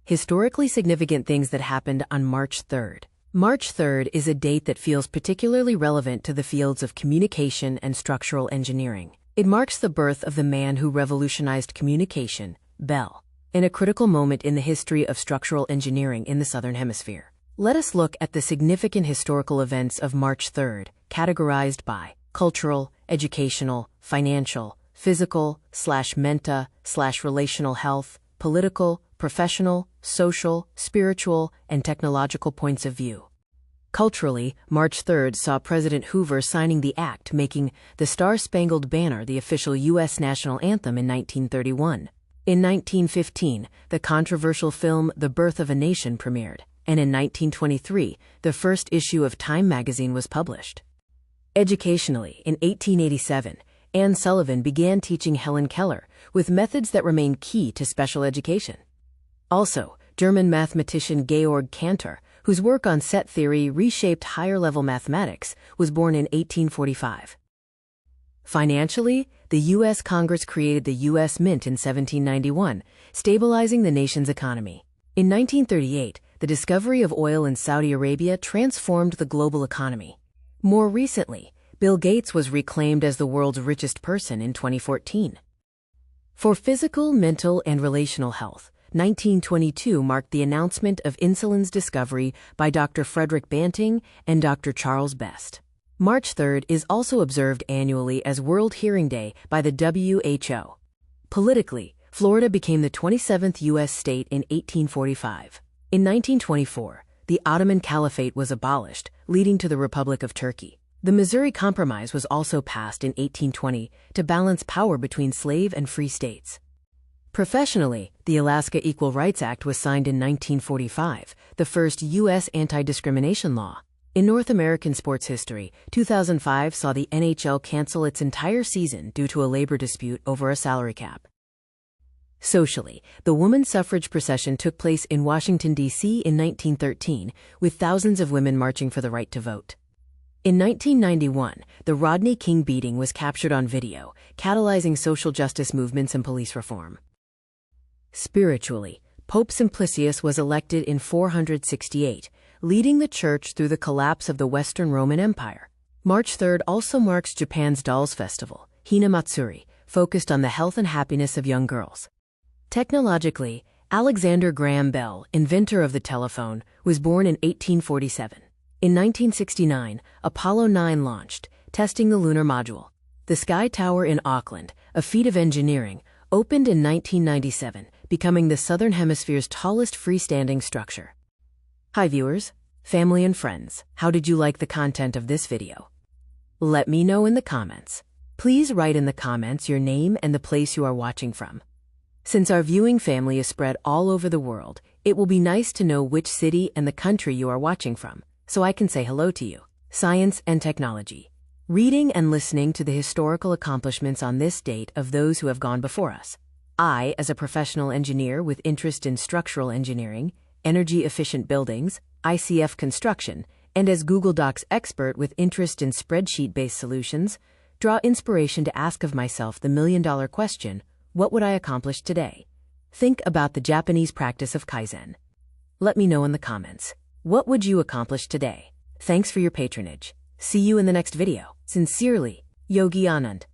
Historically significant things that happened on March 3rd. March 3rd is a date that feels particularly relevant to the fields of communication and structural engineering. It marks the birth of the man who revolutionized communication, Bell, in a critical moment in the history of structural engineering in the Southern Hemisphere. Let us look at the significant historical events of March 3rd, categorized by cultural, educational, financial, physical/mental/relational health, political, professional, social, spiritual, and technological points of view. Culturally, March 3rd saw President Hoover signing the act making the Star-Spangled Banner the official U.S. national anthem in 1931. In 1915, the controversial film The Birth of a Nation premiered, and in 1923, the first issue of Time magazine was published. Educationally, in 1887, Anne Sullivan began teaching Helen Keller with methods that remain key to special education. Also, German mathematician Georg Cantor, whose work on set theory reshaped higher-level mathematics, was born in 1845. Financially, the U.S. Congress created the U.S. Mint in 1791, stabilizing the nation's economy. In 1938, the discovery of oil in Saudi Arabia transformed the global economy. More recently, Bill Gates was reclaimed as the world's richest person in 2014. For physical, mental, and relational health, 1922 marked the announcement of insulin's discovery by Dr. Frederick Banting and Dr. Charles Best. March 3rd is also observed annually as World Hearing Day by the WHO. Politically, Florida became the 27th U.S. state in 1845. In 1924, the Ottoman Caliphate was abolished, leading to the Republic of Turkey. The Missouri Compromise was also passed in 1820 to balance power between slave and free states. Professionally, the Alaska Equal Rights Act was signed in 1945, the first U.S. anti-discrimination law. In North American sports history, 2005 saw the NHL cancel its entire season due to a labor dispute over a salary cap. Socially, the women's suffrage procession took place in Washington, D.C. in 1913, with thousands of women marching for the right to vote. In 1991, the Rodney King beating was captured on video, catalyzing social justice movements and police reform. Spiritually, Pope Simplicius was elected in 468, leading the Church through the collapse of the Western Roman Empire. March 3rd also marks Japan's Dolls Festival, Hina Matsuri, focused on the health and happiness of young girls. Technologically, Alexander Graham Bell, inventor of the telephone, was born in 1847. In 1969, Apollo 9 launched, testing the lunar module. The Sky Tower in Auckland, a feat of engineering, opened in 1997, becoming the Southern Hemisphere's tallest freestanding structure. Hi viewers, family and friends, how did you like the content of this video? Let me know in the comments. Please write in the comments your name and the place you are watching from. Since our viewing family is spread all over the world, it will be nice to know which city and the country you are watching from, so I can say hello to you. Science and technology. Reading and listening to the historical accomplishments on this date of those who have gone before us. I, as a professional engineer with interest in structural engineering, energy-efficient buildings, ICF construction, and as Google Docs expert with interest in spreadsheet-based solutions, draw inspiration to ask of myself the million-dollar question, what would I accomplish today? Think about the Japanese practice of Kaizen. Let me know in the comments. What would you accomplish today? Thanks for your patronage. See you in the next video. Sincerely, Yogi Anand.